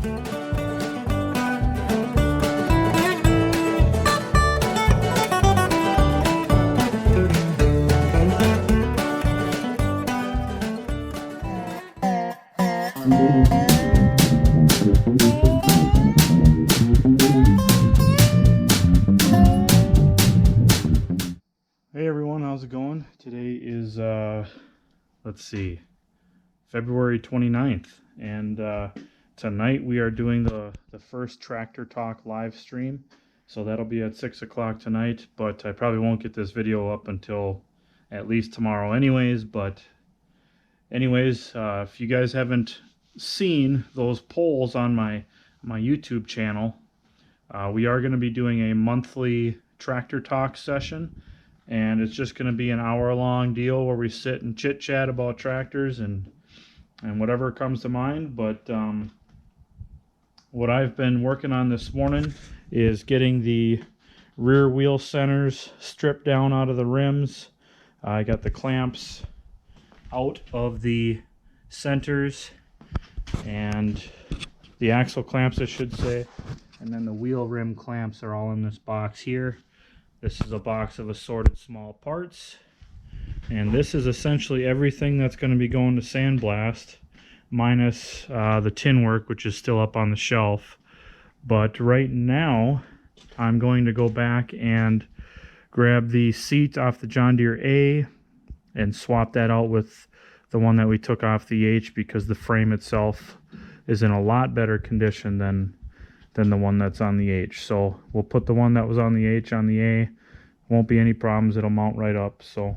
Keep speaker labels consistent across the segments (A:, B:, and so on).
A: Hey everyone, how's it going? Today is, let's see, February 29th, and tonight we are doing the first Tractor Talk live stream, so that'll be at 6 o'clock tonight, but I probably won't get this video up until at least tomorrow anyways, but anyways, if you guys haven't seen those polls on my YouTube channel, we are going to be doing a monthly Tractor Talk session. And it's just going to be an hour-long deal where we sit and chit-chat about tractors and whatever comes to mind. But what I've been working on this morning is getting the rear wheel centers stripped down out of the rims. I got the clamps out of the centers, and the axle clamps, I should say. And then the wheel rim clamps are all in this box here. This is a box of assorted small parts, and this is essentially everything that's going to be going to Sandblast, minus the tin work, which is still up on the shelf. But right now, I'm going to go back and grab the seat off the John Deere A and swap that out with the one that we took off the H, because the frame itself is in a lot better condition than the one that's on the H. So we'll put the one that was on the H on the A. Won't be any problems. It'll mount right up. So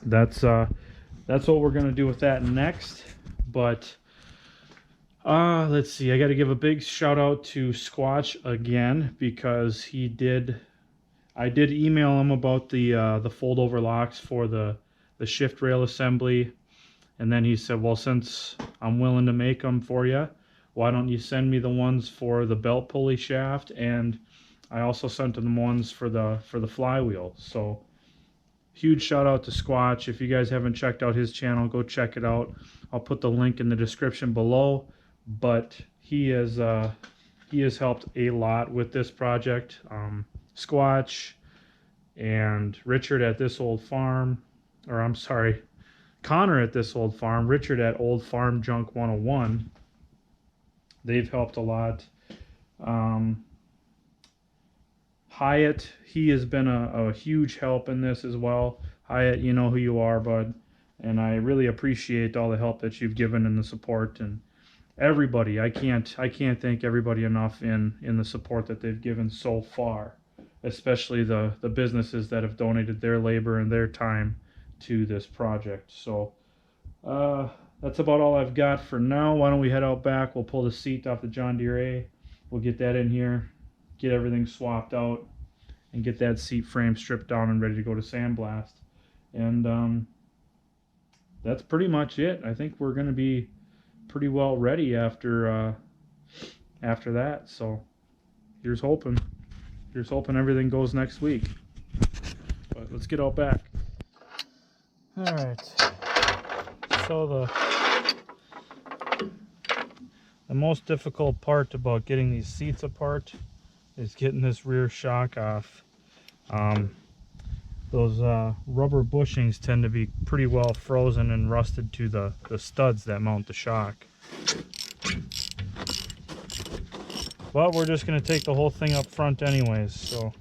A: that's what we're gonna do with that next. But let's see. I got to give a big shout out to Squatch again, because I did email him about the fold over locks for the shift rail assembly, and then he said, well, since I'm willing to make them for you, why don't you send me the ones for the belt pulley shaft? And I also sent him the ones for the flywheel. So huge shout out to Squatch. If you guys haven't checked out his channel, go check it out. I'll put the link in the description below. But he has helped a lot with this project. Squatch and Richard at This Old Farm, or I'm sorry, Connor at This Old Farm, Richard at Old Farm Junk 101. They've helped a lot. Hyatt, he has been a huge help in this as well. Hyatt, you know who you are, bud. And I really appreciate all the help that you've given and the support. And everybody, I can't thank everybody enough in the support that they've given so far. Especially the businesses that have donated their labor and their time to this project. So, that's about all I've got for now. Why don't we head out back? We'll pull the seat off the John Deere A. We'll get that in here, get everything swapped out, and get that seat frame stripped down and ready to go to Sandblast. And that's pretty much it. I think we're going to be pretty well ready after that. So here's hoping. Here's hoping everything goes next week. But let's get out back. All right. So the most difficult part about getting these seats apart is getting this rear shock off. Those rubber bushings tend to be pretty well frozen and rusted to the studs that mount the shock. But we're just going to take the whole thing up front anyways, so...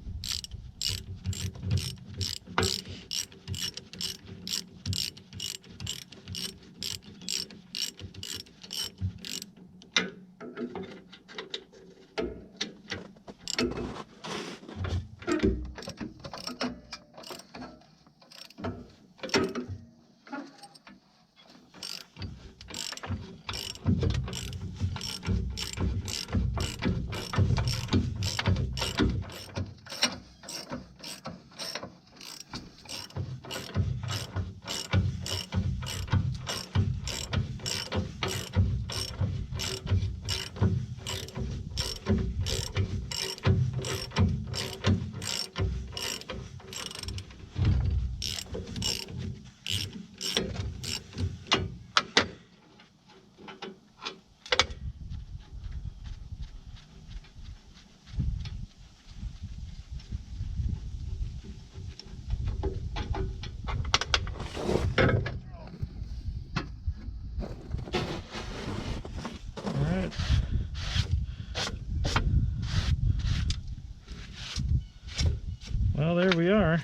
A: Well, there we are.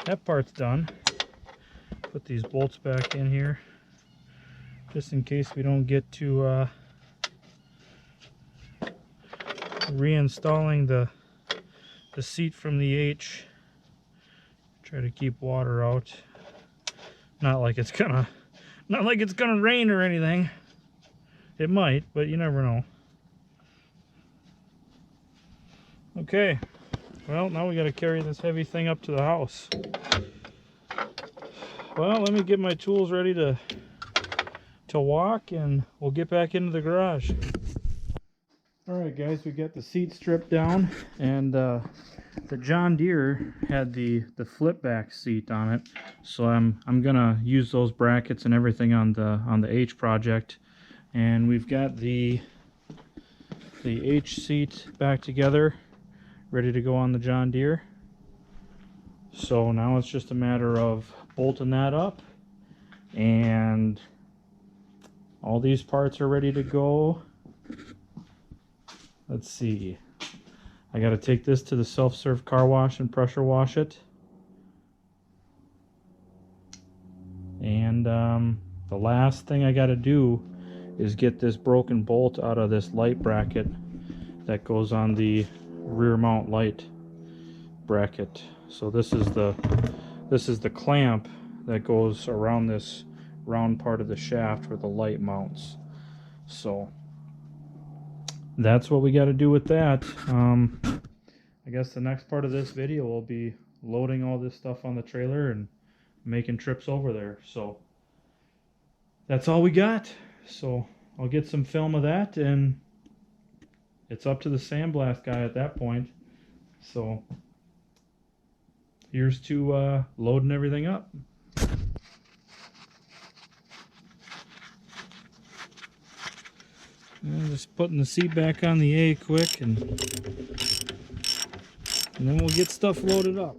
A: That part's done. Put these bolts back in here, just in case we don't get to reinstalling the seat from the H. Try to keep water out. Not like it's gonna rain or anything. It might, but you never know. Okay, well, now we got to carry this heavy thing up to the house. Well, let me get my tools ready to walk, and we'll get back into the garage. All right, guys, we got the seat stripped down, and the John Deere had the flip back seat on it, so I'm gonna use those brackets and everything on the H project. And we've got the H seat back together, ready to go on the John Deere. So now it's just a matter of bolting that up, and all these parts are ready to go. Let's see, I got to take this to the self-serve car wash and pressure wash it. And the last thing I got to do is get this broken bolt out of this light bracket that goes on the rear mount light bracket. So this is the clamp that goes around this round part of the shaft where the light mounts. So that's what we got to do with that. I guess the next part of this video will be loading all this stuff on the trailer and making trips over there. So that's all we got. So I'll get some film of that, and it's up to the Sandblast guy at that point. So here's to loading everything up. And just putting the seat back on the A quick, and then we'll get stuff loaded up.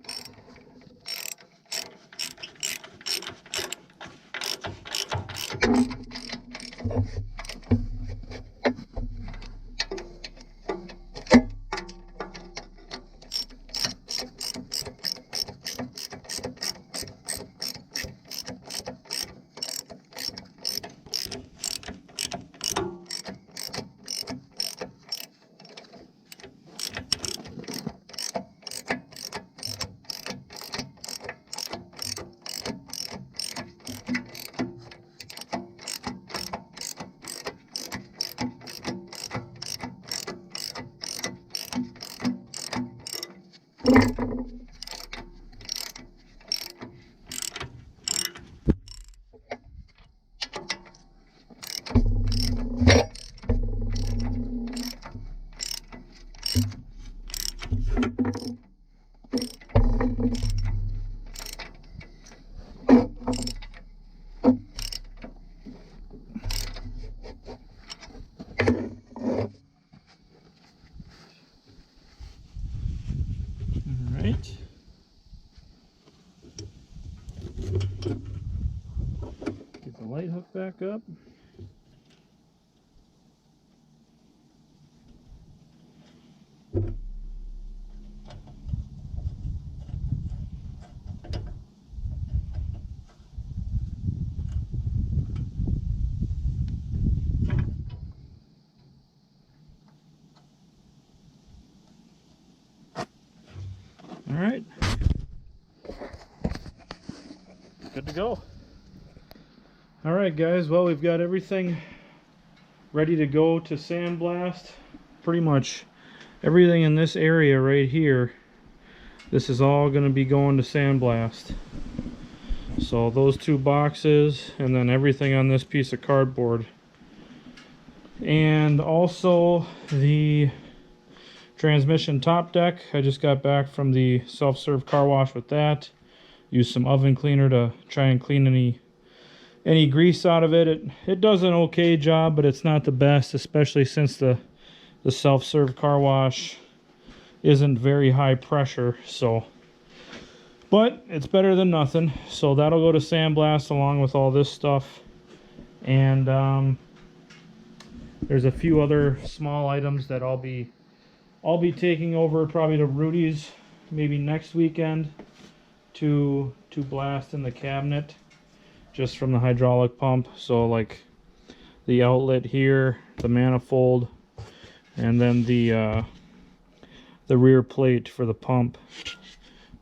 A: Get the light hook back up. All right, good to go. All right, guys, well, we've got everything ready to go to Sandblast. Pretty much everything in this area right here, this is all going to be going to Sandblast. So those two boxes, and then everything on this piece of cardboard, and also the transmission top deck. I just got back from the self-serve car wash with that. Used some oven cleaner to try and clean any grease out of it. It does an okay job, but it's not the best, especially since the self-serve car wash isn't very high pressure. So, but it's better than nothing. So that'll go to Sandblast along with all this stuff. And there's a few other small items that I'll be taking over probably to Rudy's maybe next weekend to blast in the cabinet just from the hydraulic pump. So like the outlet here, the manifold, and then the rear plate for the pump.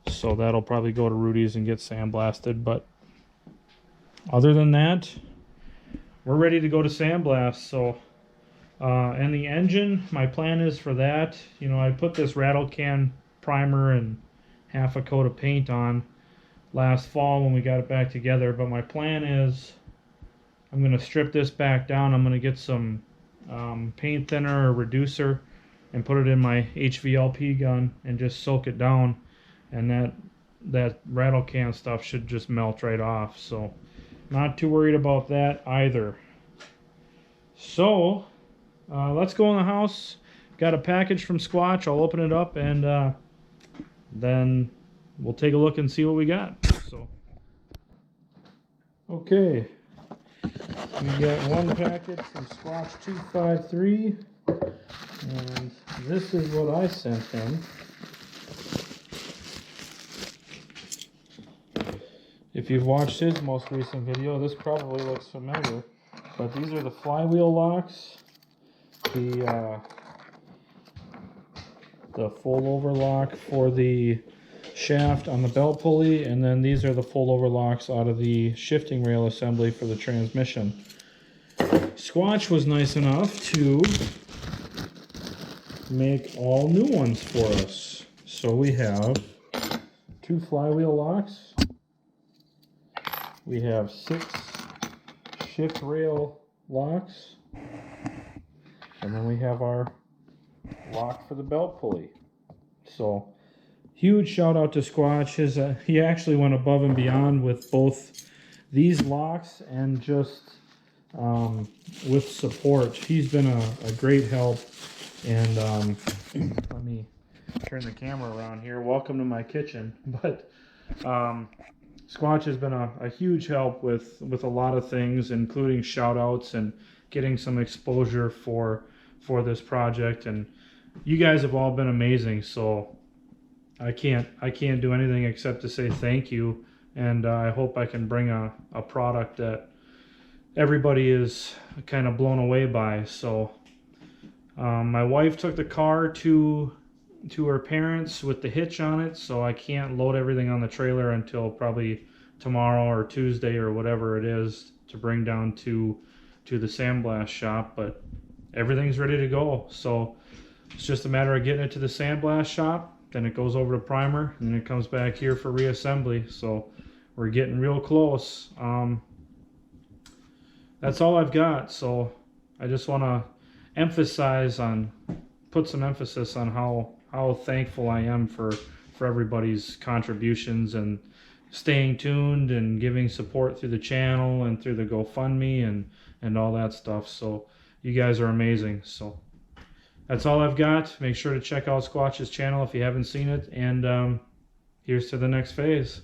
A: So that'll probably go to Rudy's and get sandblasted. But other than that, we're ready to go to Sandblast. So and the engine, my plan is for that, you know, I put this rattle can primer and half a coat of paint on last fall when we got it back together. But my plan is I'm going to strip this back down. I'm going to get some paint thinner or reducer and put it in my HVLP gun and just soak it down, and that rattle can stuff should just melt right off. So not too worried about that either. So let's go in the house. Got a package from Squatch. I'll open it up and then we'll take a look and see what we got. So okay, we got one package from Squatch 253, and this is what I sent him. If you've watched his most recent video, this probably looks familiar, but these are the flywheel locks, the fold over lock for the shaft on the belt pulley, and then these are the fold over locks out of the shifting rail assembly for the transmission. Squatch was nice enough to make all new ones for us. So we have 2 flywheel locks. We have 6 shift rail locks. And then we have our lock for the belt pulley. So huge shout out to Squatch. He actually went above and beyond with both these locks and just with support. He's been a great help. And let me turn the camera around here. Welcome to my kitchen. But Squatch has been a huge help with a lot of things, including shout outs and getting some exposure for this project. And you guys have all been amazing, so I can't do anything except to say thank you. And I hope I can bring a product that everybody is kind of blown away by. So my wife took the car to her parents with the hitch on it, so I can't load everything on the trailer until probably tomorrow or Tuesday or whatever it is to bring down to the Sandblast shop. But everything's ready to go, so it's just a matter of getting it to the Sandblast shop, then it goes over to primer, and then it comes back here for reassembly. So we're getting real close. That's all I've got. So I just want to put some emphasis on how thankful I am for everybody's contributions and staying tuned and giving support through the channel and through the GoFundMe and all that stuff. So you guys are amazing. So that's all I've got. Make sure to check out Squatch's channel if you haven't seen it, and here's to the next phase.